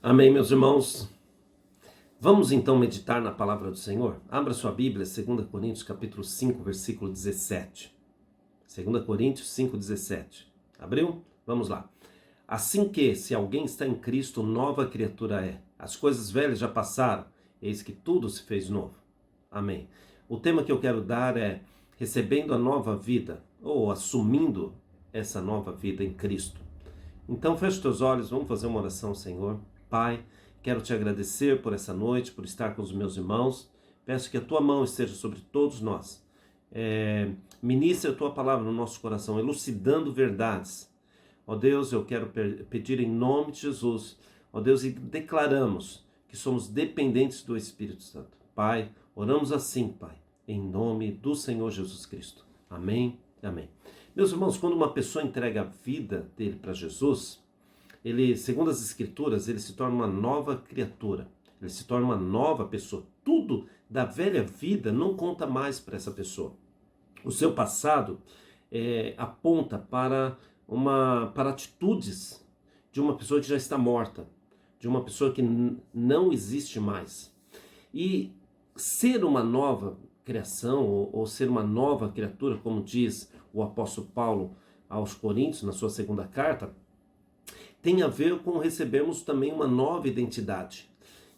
Amém, meus irmãos. Vamos então meditar na palavra do Senhor? Abra sua Bíblia, 2 Coríntios capítulo 5, versículo 17. 2 Coríntios 5, 17. Abriu? Vamos lá. Assim que, se alguém está em Cristo, nova criatura é. As coisas velhas já passaram, eis que tudo se fez novo. Amém. O tema que eu quero dar é recebendo a nova vida, ou assumindo essa nova vida em Cristo. Então feche os teus olhos, vamos fazer uma oração, Senhor. Pai, quero te agradecer por essa noite, por estar com os meus irmãos. Peço que a tua mão esteja sobre todos nós. Ministre a tua palavra no nosso coração, elucidando verdades. Ó Deus, eu quero pedir em nome de Jesus, ó Deus, e declaramos que somos dependentes do Espírito Santo. Pai, oramos assim, Pai, em nome do Senhor Jesus Cristo. Amém, amém. Meus irmãos, quando uma pessoa entrega a vida dele para Jesus, ele, segundo as Escrituras, ele se torna uma nova criatura, ele se torna uma nova pessoa. Tudo da velha vida não conta mais para essa pessoa. O seu passado aponta para atitudes de uma pessoa que já está morta, de uma pessoa que não existe mais. E ser uma nova criação, ou ser uma nova criatura, como diz o apóstolo Paulo aos Coríntios, na sua segunda carta, tem a ver com recebermos também uma nova identidade.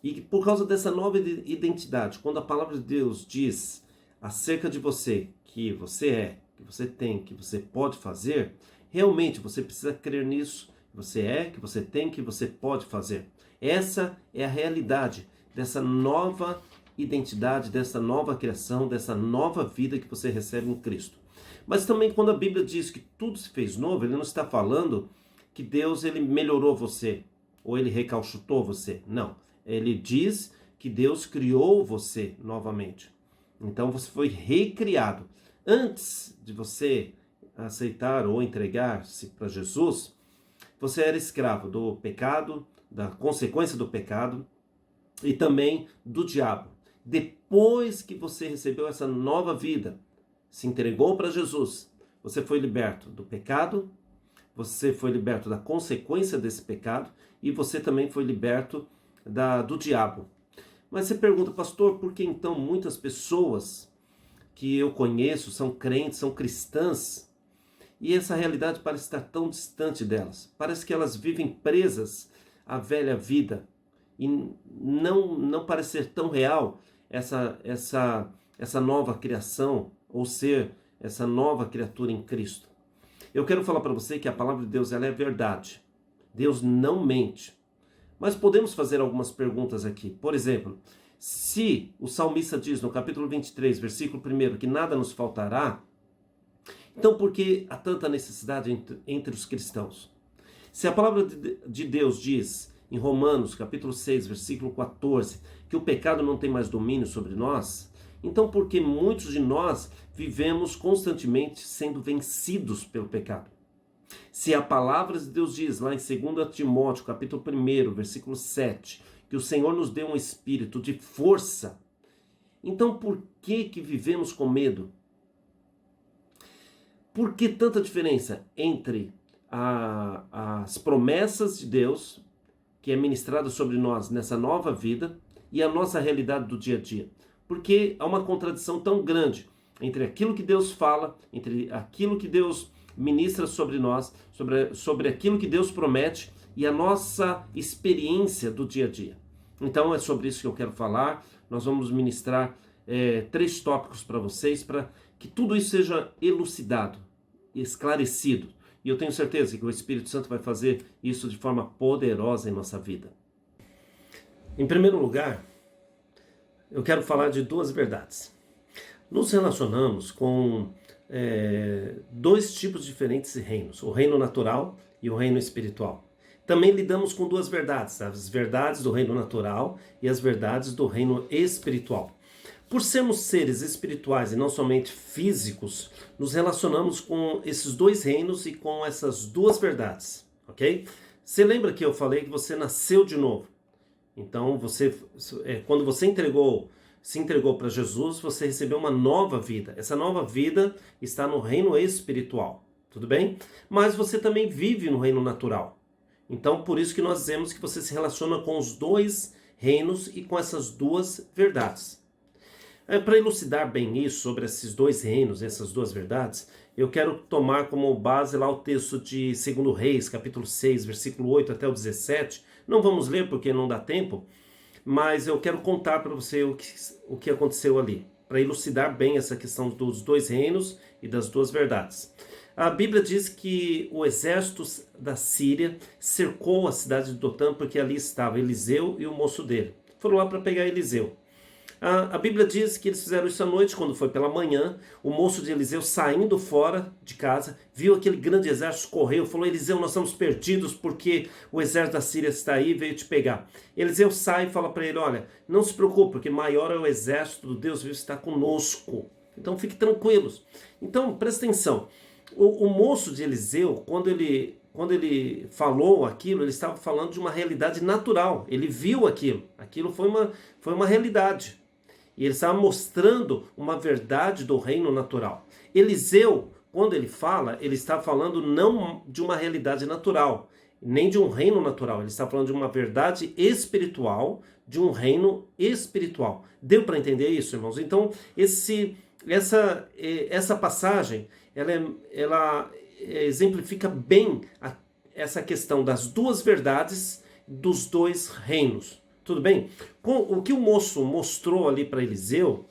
E por causa dessa nova identidade, quando a palavra de Deus diz acerca de você, que você é, que você tem, que você pode fazer, realmente você precisa crer nisso, que você é, que você tem, que você pode fazer. Essa é a realidade dessa nova identidade, dessa nova criação, dessa nova vida que você recebe em Cristo. Mas também quando a Bíblia diz que tudo se fez novo, ele não está falando que Deus ele melhorou você, ou ele recalchutou você. Não, ele diz que Deus criou você novamente. Então você foi recriado. Antes de você aceitar ou entregar-se para Jesus, você era escravo do pecado, da consequência do pecado e também do diabo. Depois que você recebeu essa nova vida, se entregou para Jesus, você foi liberto do pecado, você foi liberto da consequência desse pecado e você também foi liberto do diabo. Mas você pergunta, pastor, por que então muitas pessoas que eu conheço são crentes, são cristãs, e essa realidade parece estar tão distante delas? Parece que elas vivem presas à velha vida e não parece ser tão real essa nova criação, ou ser essa nova criatura em Cristo. Eu quero falar para você que a palavra de Deus ela é verdade. Deus não mente. Mas podemos fazer algumas perguntas aqui. Por exemplo, se o salmista diz no capítulo 23, versículo 1, que nada nos faltará, então por que há tanta necessidade entre os cristãos? Se a palavra de Deus diz em Romanos, capítulo 6, versículo 14, que o pecado não tem mais domínio sobre nós, então por que muitos de nós vivemos constantemente sendo vencidos pelo pecado? Se a palavra de Deus diz lá em 2 Timóteo, capítulo 1, versículo 7, que o Senhor nos deu um espírito de força, então por que vivemos com medo? Por que tanta diferença entre as promessas de Deus, que é ministrada sobre nós nessa nova vida, e a nossa realidade do dia a dia? Porque há uma contradição tão grande entre aquilo que Deus fala, entre aquilo que Deus ministra sobre nós, sobre aquilo que Deus promete e a nossa experiência do dia a dia. Então é sobre isso que eu quero falar. Nós vamos ministrar 3 tópicos para vocês, para que tudo isso seja elucidado, esclarecido. E eu tenho certeza que o Espírito Santo vai fazer isso de forma poderosa em nossa vida. Em primeiro lugar, eu quero falar de 2 verdades. Nos relacionamos com 2 tipos diferentes de reinos, o reino natural e o reino espiritual. Também lidamos com 2 verdades, as verdades do reino natural e as verdades do reino espiritual. Por sermos seres espirituais e não somente físicos, nos relacionamos com esses 2 reinos e com essas 2 verdades, ok? Você lembra que eu falei que você nasceu de novo? Então, quando você se entregou para Jesus, você recebeu uma nova vida. Essa nova vida está no reino espiritual, tudo bem? Mas você também vive no reino natural. Então, por isso que nós dizemos que você se relaciona com os dois reinos e com essas duas verdades. Para elucidar bem isso, sobre esses dois reinos, essas duas verdades, eu quero tomar como base lá o texto de 2 Reis, capítulo 6, versículo 8 até o 17. Não vamos ler porque não dá tempo, mas eu quero contar para você o que aconteceu ali, para elucidar bem essa questão dos dois reinos e das duas verdades. A Bíblia diz que o exército da Síria cercou a cidade de Dotã porque ali estava Eliseu e o moço dele. Foram lá para pegar Eliseu. A Bíblia diz que eles fizeram isso à noite, quando foi pela manhã. O moço de Eliseu, saindo fora de casa, viu aquele grande exército, correu, falou: Eliseu, nós estamos perdidos porque o exército da Síria está aí e veio te pegar. Eliseu sai e fala para ele: olha, não se preocupe, porque maior é o exército do Deus vivo, está conosco. Então fique tranquilos. Então presta atenção, o moço de Eliseu, quando ele falou aquilo, ele estava falando de uma realidade natural. Ele viu aquilo foi uma realidade. E ele estava mostrando uma verdade do reino natural. Eliseu, quando ele fala, ele está falando não de uma realidade natural, nem de um reino natural. Ele está falando de uma verdade espiritual, de um reino espiritual. Deu para entender isso, irmãos? Então, essa passagem, ela exemplifica bem essa questão das duas verdades dos dois reinos. Tudo bem? O que o moço mostrou ali para Eliseu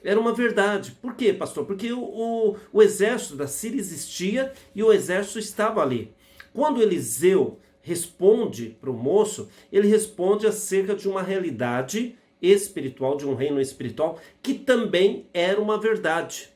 era uma verdade. Por quê, pastor? Porque o exército da Síria existia e o exército estava ali. Quando Eliseu responde para o moço, ele responde acerca de uma realidade espiritual, de um reino espiritual, que também era uma verdade.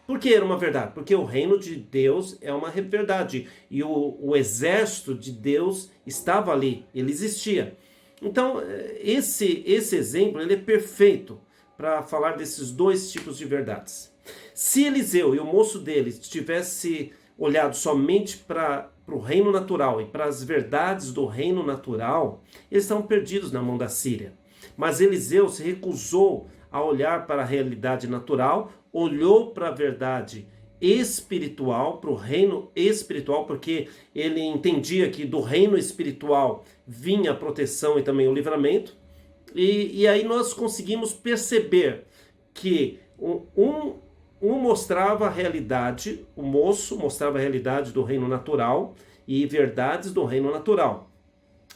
Por que era uma verdade? Porque o reino de Deus é uma verdade. E o exército de Deus estava ali, ele existia. Então, esse exemplo ele é perfeito para falar desses dois tipos de verdades. Se Eliseu e o moço dele tivessem olhado somente para o reino natural e para as verdades do reino natural, eles estavam perdidos na mão da Síria. Mas Eliseu se recusou a olhar para a realidade natural, olhou para a verdade espiritual, para o reino espiritual, porque ele entendia que do reino espiritual vinha a proteção e também o livramento. E aí nós conseguimos perceber que um mostrava a realidade, o moço mostrava a realidade do reino natural e verdades do reino natural.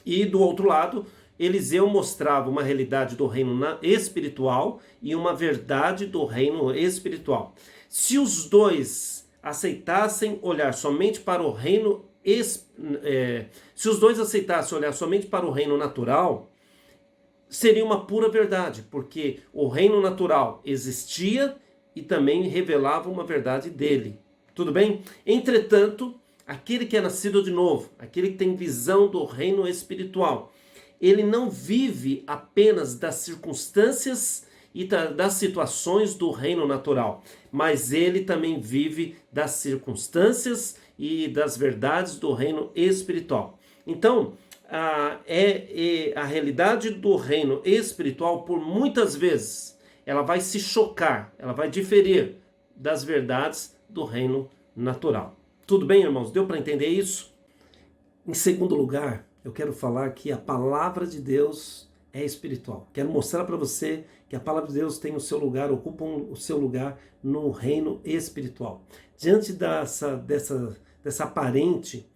E do outro lado, Eliseu mostrava uma realidade do reino espiritual e uma verdade do reino espiritual. Se os dois aceitassem olhar somente para o reino, se os dois aceitassem olhar somente para o reino natural, seria uma pura verdade, porque o reino natural existia e também revelava uma verdade dele. Tudo bem? Entretanto, aquele que é nascido de novo, aquele que tem visão do reino espiritual, ele não vive apenas das circunstâncias e das situações do reino natural, mas ele também vive das circunstâncias e das verdades do reino espiritual. Então, a realidade do reino espiritual, por muitas vezes, ela vai se chocar, ela vai diferir das verdades do reino natural. Tudo bem, irmãos? Deu para entender isso? Em segundo lugar, eu quero falar que a palavra de Deus é espiritual. Quero mostrar para você que a palavra de Deus tem o seu lugar, ocupa o seu lugar no reino espiritual. Diante dessa aparente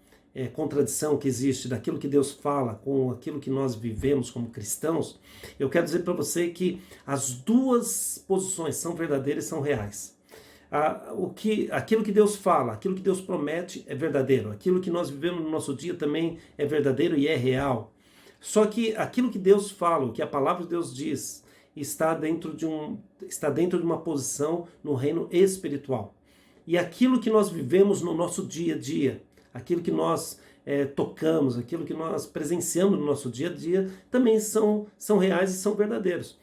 contradição que existe daquilo que Deus fala com aquilo que nós vivemos como cristãos, eu quero dizer para você que as duas posições são verdadeiras e são reais. Aquilo que Deus fala, aquilo que Deus promete é verdadeiro. Aquilo que nós vivemos no nosso dia também é verdadeiro e é real. Só que aquilo que Deus fala, o que a palavra de Deus diz, está dentro de uma posição no reino espiritual. E aquilo que nós vivemos no nosso dia a dia, aquilo que nós tocamos, aquilo que nós presenciamos no nosso dia a dia, também são reais e são verdadeiros.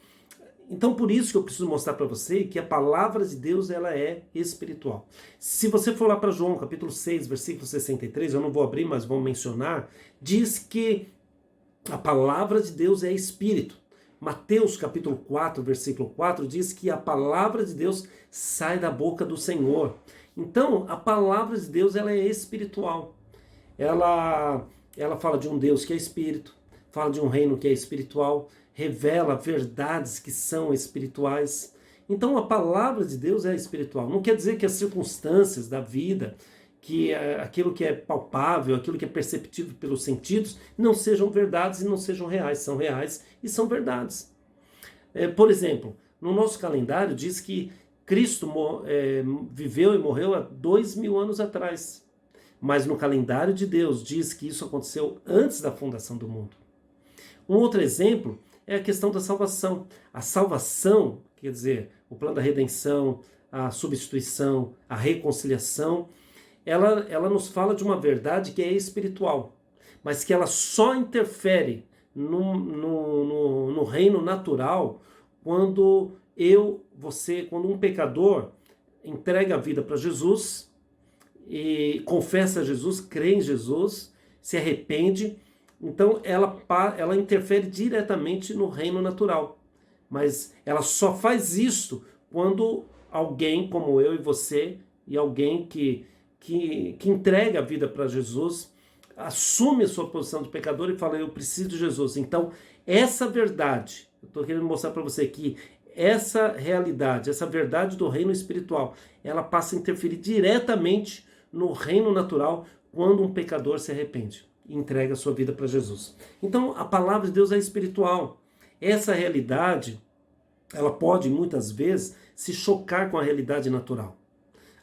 Então, por isso que eu preciso mostrar para você que a palavra de Deus ela é espiritual. Se você for lá para João, capítulo 6, versículo 63, eu não vou abrir, mas vou mencionar, diz que a palavra de Deus é espírito. Mateus, capítulo 4, versículo 4, diz que a palavra de Deus sai da boca do Senhor. Então, a palavra de Deus ela é espiritual. Ela ela fala de um Deus que é espírito, fala de um reino que é espiritual, revela verdades que são espirituais. Então a palavra de Deus é espiritual. Não quer dizer que as circunstâncias da vida, que aquilo que é palpável, aquilo que é perceptível pelos sentidos, não sejam verdades e não sejam reais. São reais e são verdades. Por exemplo, no nosso calendário diz que Cristo viveu e morreu há 2000 anos atrás. Mas no calendário de Deus diz que isso aconteceu antes da fundação do mundo. Um outro exemplo é a questão da salvação. A salvação, quer dizer, o plano da redenção, a substituição, a reconciliação, ela nos fala de uma verdade que é espiritual, mas que ela só interfere no reino natural quando quando um pecador entrega a vida para Jesus e confessa Jesus, crê em Jesus, se arrepende. Então ela interfere diretamente no reino natural, mas ela só faz isso quando alguém como eu e você, e alguém que entrega a vida para Jesus, assume a sua posição de pecador e fala, eu preciso de Jesus. Então essa verdade, eu estou querendo mostrar para você que essa realidade, essa verdade do reino espiritual, ela passa a interferir diretamente no reino natural quando um pecador se arrepende e entrega a sua vida para Jesus. Então a palavra de Deus é espiritual. Essa realidade, ela pode muitas vezes se chocar com a realidade natural.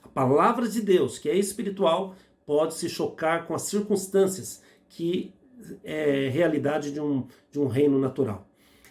A palavra de Deus, que é espiritual, pode se chocar com as circunstâncias que é realidade de um reino natural.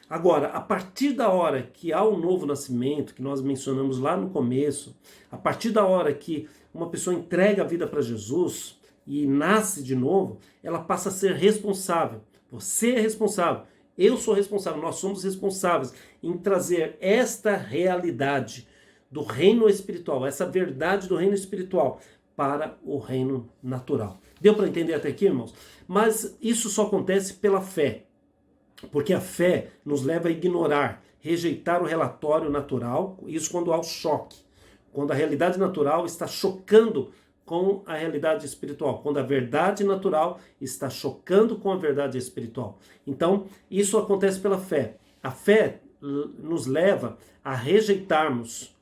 Agora, a partir da hora que há um novo nascimento, que nós mencionamos lá no começo, a partir da hora que uma pessoa entrega a vida para Jesus e nasce de novo, ela passa a ser responsável. Você é responsável, eu sou responsável, nós somos responsáveis em trazer esta realidade do reino espiritual, essa verdade do reino espiritual para o reino natural. Deu para entender até aqui, irmãos? Mas isso só acontece pela fé, porque a fé nos leva a ignorar, rejeitar o relatório natural, isso quando há o choque, quando a realidade natural está chocando com a realidade espiritual, quando a verdade natural está chocando com a verdade espiritual. Então, isso acontece pela fé. A fé nos leva a rejeitarmos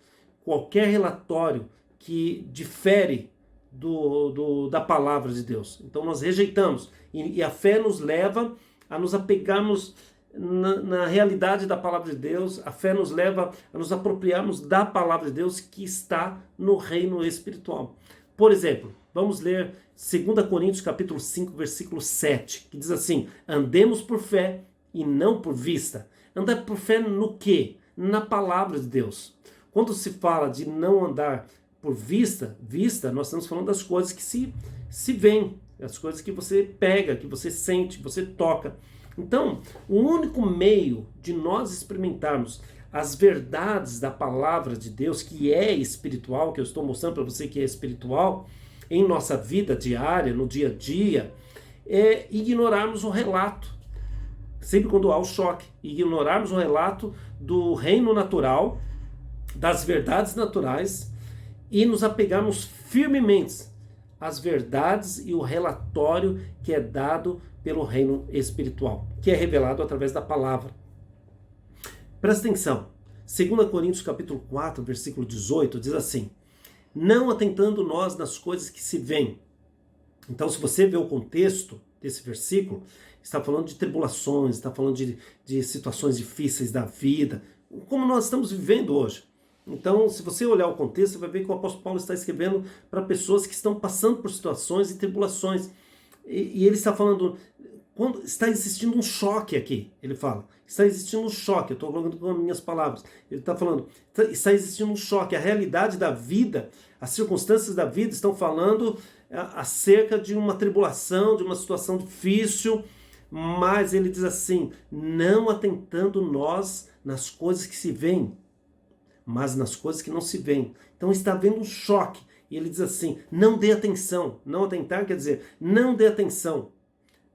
qualquer relatório que difere da palavra de Deus. Então, nós rejeitamos. E a fé nos leva a nos apegarmos na realidade da palavra de Deus. A fé nos leva a nos apropriarmos da palavra de Deus que está no reino espiritual. Por exemplo, vamos ler 2 Coríntios capítulo 5, versículo 7, que diz assim, andemos por fé e não por vista. Andar por fé no quê? Na palavra de Deus. Quando se fala de não andar por vista, nós estamos falando das coisas que se veem, as coisas que você pega, que você sente, você toca. Então, o único meio de nós experimentarmos as verdades da palavra de Deus, que é espiritual, que eu estou mostrando para você que é espiritual, em nossa vida diária, no dia a dia, é ignorarmos o relato. Sempre quando há o choque, ignorarmos o relato do reino natural, das verdades naturais, e nos apegarmos firmemente às verdades e o relatório que é dado pelo reino espiritual, que é revelado através da palavra. Presta atenção, 2 Coríntios capítulo 4, versículo 18, diz assim, não atentando nós nas coisas que se veem. Então, se você vê o contexto desse versículo, está falando de tribulações, está falando de situações difíceis da vida, como nós estamos vivendo hoje. Então, se você olhar o contexto, você vai ver que o apóstolo Paulo está escrevendo para pessoas que estão passando por situações e tribulações. E ele está falando, quando está existindo um choque aqui, ele fala, está existindo um choque, eu estou falando com as minhas palavras, ele está falando, está existindo um choque, a realidade da vida, as circunstâncias da vida estão falando acerca de uma tribulação, de uma situação difícil, mas ele diz assim, não atentando nós nas coisas que se veem, mas nas coisas que não se veem. Então está havendo um choque. E ele diz assim, não dê atenção. Não atentar quer dizer, não dê atenção.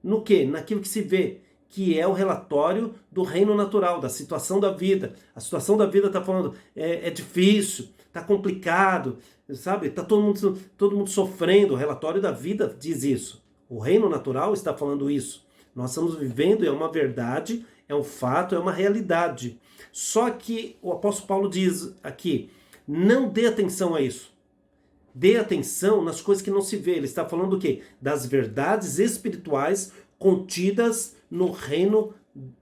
No quê? Naquilo que se vê, que é o relatório do reino natural, da situação da vida. A situação da vida está falando, é difícil, está complicado, sabe? Está todo mundo sofrendo. O relatório da vida diz isso. O reino natural está falando isso. Nós estamos vivendo, é uma verdade, é um fato, é uma realidade. Só que o apóstolo Paulo diz aqui, não dê atenção a isso. Dê atenção nas coisas que não se vê. Ele está falando do quê? Das verdades espirituais contidas no reino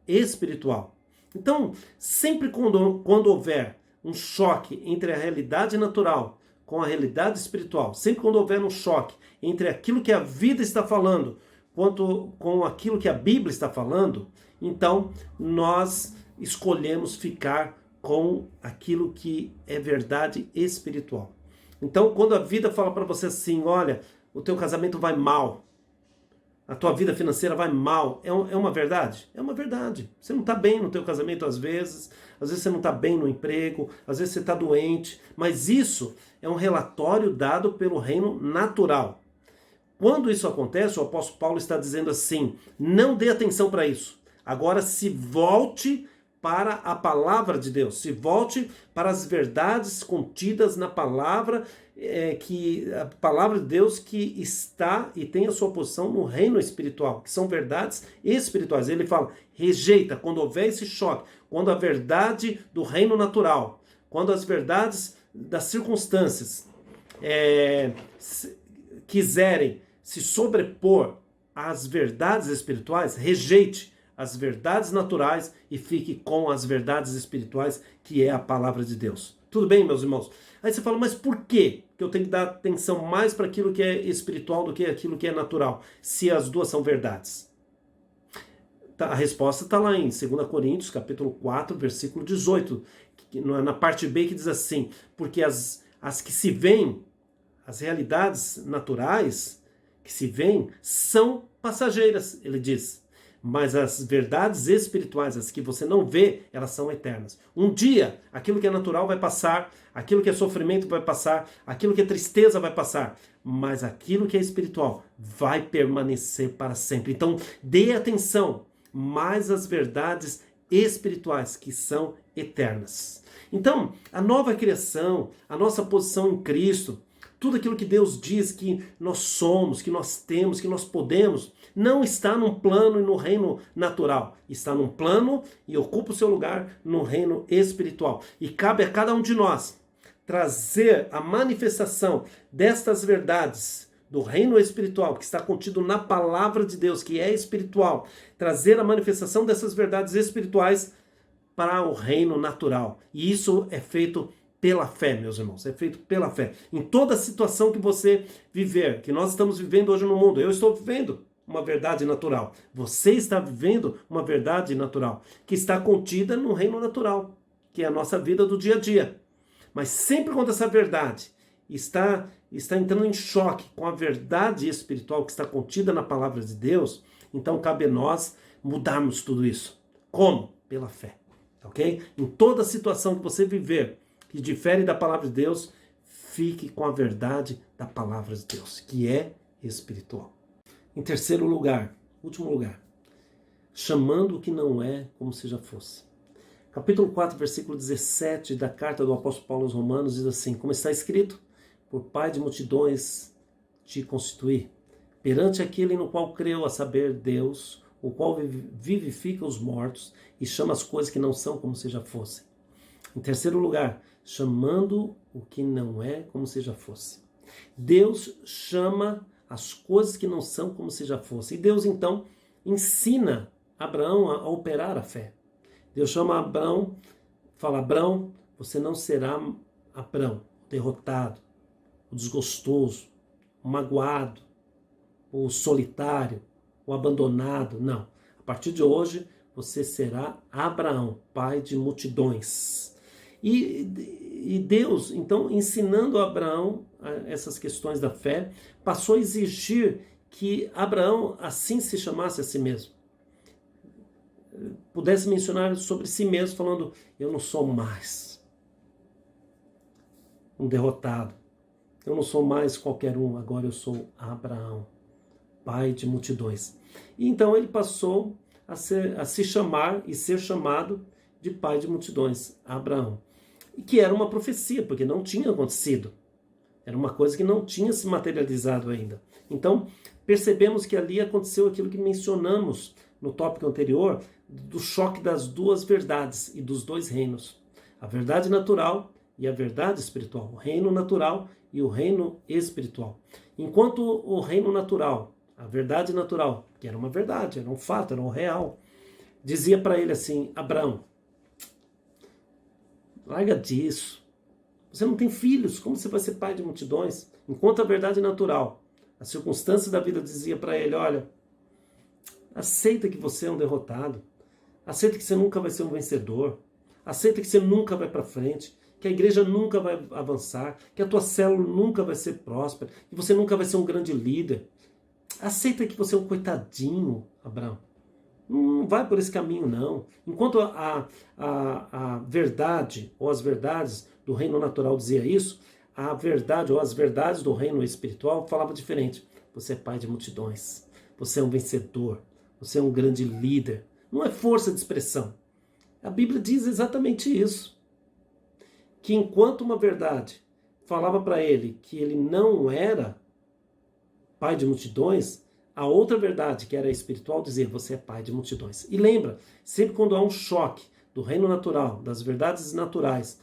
espiritual. Então, sempre quando houver um choque entre a realidade natural com a realidade espiritual, sempre quando houver um choque entre aquilo que a vida está falando quanto com aquilo que a Bíblia está falando, então nós escolhemos ficar com aquilo que é verdade espiritual. Então, quando a vida fala para você assim, olha, o teu casamento vai mal, a tua vida financeira vai mal, é uma verdade? É uma verdade. Você não está bem no teu casamento às vezes você não está bem no emprego, às vezes você está doente, mas isso é um relatório dado pelo reino natural. Quando isso acontece, o apóstolo Paulo está dizendo assim, não dê atenção para isso. Agora se volte para a palavra de Deus, se volte para as verdades contidas na palavra, a palavra de Deus que está e tem a sua posição no reino espiritual, que são verdades espirituais. Ele fala, rejeita, quando houver esse choque, quando a verdade do reino natural, quando as verdades das circunstâncias quiserem se sobrepor às verdades espirituais, rejeite as verdades naturais e fique com as verdades espirituais, que é a palavra de Deus. Tudo bem, meus irmãos? Aí você fala, mas por quê que eu tenho que dar atenção mais para aquilo que é espiritual do que aquilo que é natural, se as duas são verdades? A resposta está lá em 2 Coríntios, capítulo 4, versículo 18, na parte B, que diz assim, porque as que se veem, as realidades naturais que se veem, são passageiras, ele diz. Mas as verdades espirituais, as que você não vê, elas são eternas. Um dia, aquilo que é natural vai passar, aquilo que é sofrimento vai passar, aquilo que é tristeza vai passar, mas aquilo que é espiritual vai permanecer para sempre. Então, dê atenção mais às verdades espirituais, que são eternas. Então, a nova criação, a nossa posição em Cristo, tudo aquilo que Deus diz que nós somos, que nós temos, que nós podemos, não está num plano e no reino natural. Está num plano e ocupa o seu lugar no reino espiritual. E cabe a cada um de nós trazer a manifestação destas verdades do reino espiritual, que está contido na palavra de Deus, que é espiritual, trazer a manifestação dessas verdades espirituais para o reino natural. E isso é feito pela fé, meus irmãos, é feito pela fé. Em toda situação que você viver, que nós estamos vivendo hoje no mundo, eu estou vivendo uma verdade natural. Você está vivendo uma verdade natural, que está contida no reino natural, que é a nossa vida do dia a dia. Mas sempre quando essa verdade está entrando em choque com a verdade espiritual que está contida na palavra de Deus, então cabe a nós mudarmos tudo isso. Como? Pela fé. Ok? Em toda situação que você viver, que difere da palavra de Deus, fique com a verdade da palavra de Deus, que é espiritual. Em terceiro lugar, último lugar, chamando o que não é como se já fosse. Capítulo 4, versículo 17 da carta do apóstolo Paulo aos Romanos diz assim, como está escrito, por pai de multidões te constituí, perante aquele no qual creu, a saber, Deus, o qual vivifica os mortos e chama as coisas que não são como se já fossem. Em terceiro lugar, chamando o que não é como se já fosse. Deus chama as coisas que não são como se já fossem. E Deus, então, ensina Abraão a operar a fé. Deus chama Abraão, fala, Abraão, você não será Abraão, o derrotado, o desgostoso, o magoado, o solitário, o abandonado. Não. A partir de hoje, você será Abraão, pai de multidões. E Deus, então, ensinando a Abraão essas questões da fé, passou a exigir que Abraão assim se chamasse a si mesmo. Pudesse mencionar sobre si mesmo, falando, eu não sou mais um derrotado. Eu não sou mais qualquer um, agora eu sou Abraão, pai de multidões. E então ele passou a se chamar e ser chamado de pai de multidões, Abraão. E que era uma profecia, porque não tinha acontecido. Era uma coisa que não tinha se materializado ainda. Então, percebemos que ali aconteceu aquilo que mencionamos no tópico anterior, do choque das duas verdades e dos dois reinos. A verdade natural e a verdade espiritual. O reino natural e o reino espiritual. Enquanto o reino natural, a verdade natural, que era uma verdade, era um fato, era um real, dizia para ele assim: Abraão, larga disso. Você não tem filhos, como você vai ser pai de multidões? Enquanto a verdade natural, a circunstância da vida dizia para ele: olha, aceita que você é um derrotado, aceita que você nunca vai ser um vencedor, aceita que você nunca vai para frente, que a igreja nunca vai avançar, que a tua célula nunca vai ser próspera, que você nunca vai ser um grande líder. Aceita que você é um coitadinho, Abraão. Não vai por esse caminho, não. Enquanto a verdade, ou as verdades do reino natural dizia isso, a verdade, ou as verdades do reino espiritual falava diferente. Você é pai de multidões. Você é um vencedor. Você é um grande líder. Não é força de expressão. A Bíblia diz exatamente isso. Que enquanto uma verdade falava para ele que ele não era pai de multidões, a outra verdade, que era espiritual, dizia: você é pai de multidões. E lembra, sempre quando há um choque do reino natural, das verdades naturais,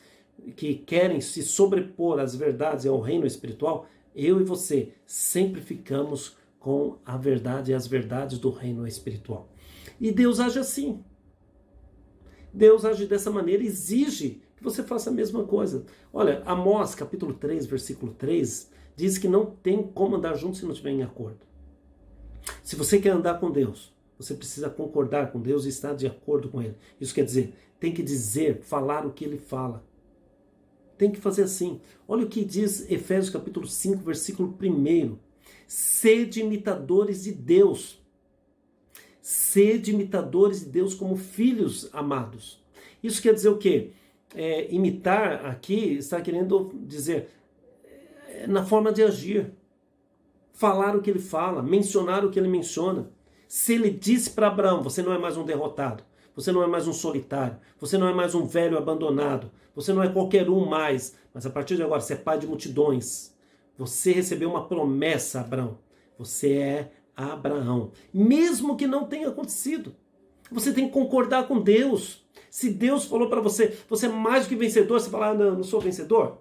que querem se sobrepor às verdades e ao reino espiritual, eu e você sempre ficamos com a verdade e as verdades do reino espiritual. E Deus age assim. Deus age dessa maneira, exige que você faça a mesma coisa. Olha, Amós, capítulo 3, versículo 3, diz que não tem como andar junto se não estiver em acordo. Se você quer andar com Deus, você precisa concordar com Deus e estar de acordo com Ele. Isso quer dizer, tem que dizer, falar o que Ele fala. Tem que fazer assim. Olha o que diz Efésios capítulo 5, versículo 1. Sede imitadores de Deus. Sede imitadores de Deus como filhos amados. Isso quer dizer o quê? Imitar aqui está querendo dizer na forma de agir. Falar o que ele fala, mencionar o que ele menciona. Se ele disse para Abraão: você não é mais um derrotado, você não é mais um solitário, você não é mais um velho abandonado, você não é qualquer um mais, mas a partir de agora você é pai de multidões. Você recebeu uma promessa, Abraão. Você é Abraão. Mesmo que não tenha acontecido, você tem que concordar com Deus. Se Deus falou para você: você é mais do que vencedor, você fala: não sou vencedor.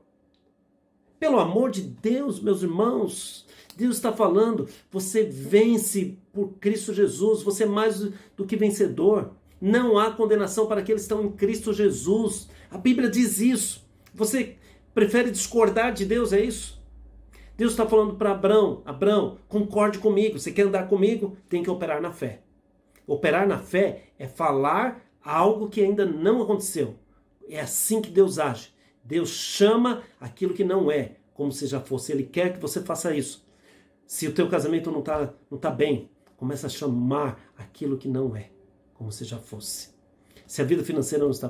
Pelo amor de Deus, meus irmãos, Deus está falando: você vence por Cristo Jesus, você é mais do que vencedor. Não há condenação para aqueles que estão em Cristo Jesus. A Bíblia diz isso. Você prefere discordar de Deus, é isso? Deus está falando para Abraão: Abraão, concorde comigo, você quer andar comigo? Tem que operar na fé. Operar na fé é falar algo que ainda não aconteceu. É assim que Deus age. Deus chama aquilo que não é, como se já fosse. Ele quer que você faça isso. Se o teu casamento não tá bem, começa a chamar aquilo que não é, como se já fosse. Se a vida financeira não está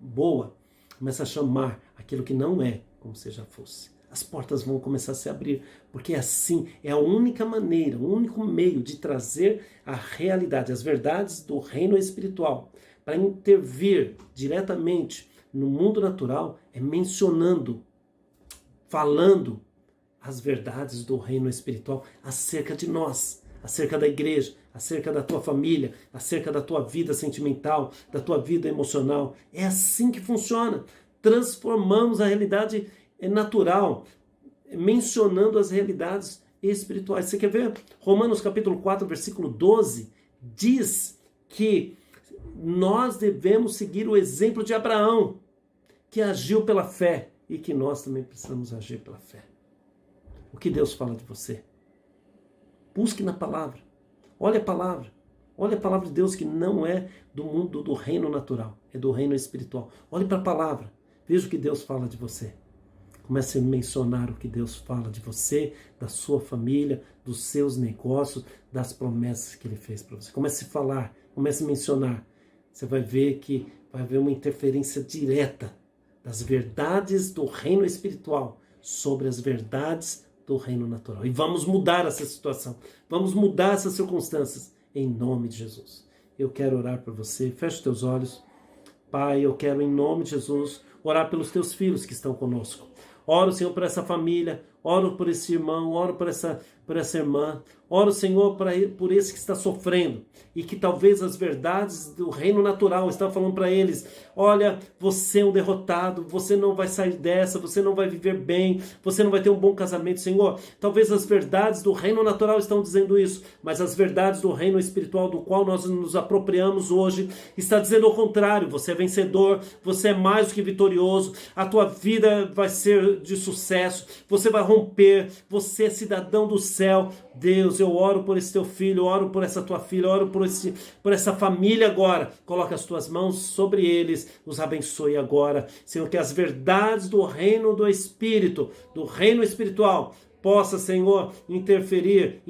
boa, começa a chamar aquilo que não é, como se já fosse. As portas vão começar a se abrir, porque assim é a única maneira, o único meio de trazer a realidade, as verdades do reino espiritual, para intervir diretamente no mundo natural, é mencionando, falando as verdades do reino espiritual acerca de nós, acerca da igreja, acerca da tua família, acerca da tua vida sentimental, da tua vida emocional. É assim que funciona. Transformamos a realidade natural, mencionando as realidades espirituais. Você quer ver? Romanos capítulo 4, versículo 12, diz que nós devemos seguir o exemplo de Abraão, que agiu pela fé, e que nós também precisamos agir pela fé. O que Deus fala de você? Busque na palavra. Olhe a palavra. Olhe a palavra de Deus, que não é do mundo do reino natural, é do reino espiritual. Olhe para a palavra. Veja o que Deus fala de você. Comece a mencionar o que Deus fala de você, da sua família, dos seus negócios, das promessas que Ele fez para você. Comece a falar, comece a mencionar. Você vai ver que vai haver uma interferência direta das verdades do reino espiritual sobre as verdades do reino natural. E vamos mudar essa situação. Vamos mudar essas circunstâncias em nome de Jesus. Eu quero orar por você. Feche os teus olhos. Pai, eu quero em nome de Jesus orar pelos teus filhos que estão conosco. Oro, Senhor, por essa família, oro por esse irmão, oro por essa por essa irmã. Oro, Senhor, por esse que está sofrendo e que talvez as verdades do reino natural estão falando para eles: olha, você é um derrotado, você não vai sair dessa, você não vai viver bem, você não vai ter um bom casamento, Senhor. Talvez as verdades do reino natural estão dizendo isso, mas as verdades do reino espiritual do qual nós nos apropriamos hoje está dizendo o contrário. Você é vencedor, você é mais do que vitorioso, a tua vida vai ser de sucesso, você vai romper, você é cidadão do céu. Deus, eu oro por esse teu filho, oro por essa tua filha, oro por essa família agora. Coloca as tuas mãos sobre eles, os abençoe agora. Senhor, que as verdades do reino do Espírito, do reino espiritual, possa, Senhor, intervir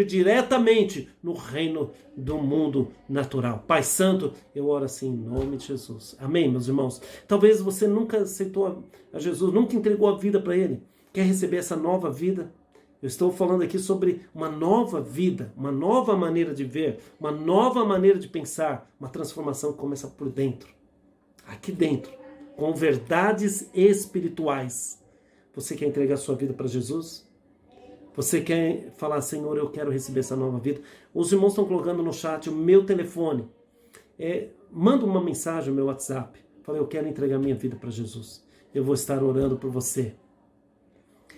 diretamente no reino do mundo natural. Pai Santo, eu oro assim em nome de Jesus. Amém, meus irmãos? Talvez você nunca aceitou a Jesus, nunca entregou a vida para Ele. Quer receber essa nova vida? Eu estou falando aqui sobre uma nova vida, uma nova maneira de ver, uma nova maneira de pensar, uma transformação que começa por dentro, aqui dentro, com verdades espirituais. Você quer entregar a sua vida para Jesus? Você quer falar: Senhor, eu quero receber essa nova vida? Os irmãos estão colocando no chat o meu telefone. Manda uma mensagem no meu WhatsApp. Fala: eu quero entregar minha vida para Jesus. Eu vou estar orando por você.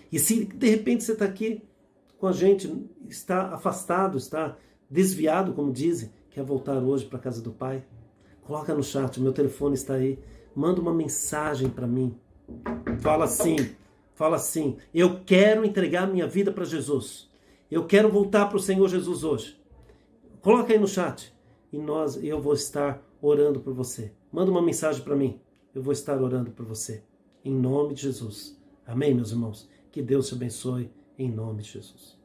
E se de repente você está aqui com a gente, está afastado, está desviado, como dizem, quer voltar hoje para a casa do Pai, coloca no chat, o meu telefone está aí, manda uma mensagem para mim. Fala assim: eu quero entregar minha vida para Jesus. Eu quero voltar para o Senhor Jesus hoje. Coloca aí no chat e eu vou estar orando por você. Manda uma mensagem para mim. Eu vou estar orando por você. Em nome de Jesus. Amém, meus irmãos? Que Deus te abençoe em nome de Jesus.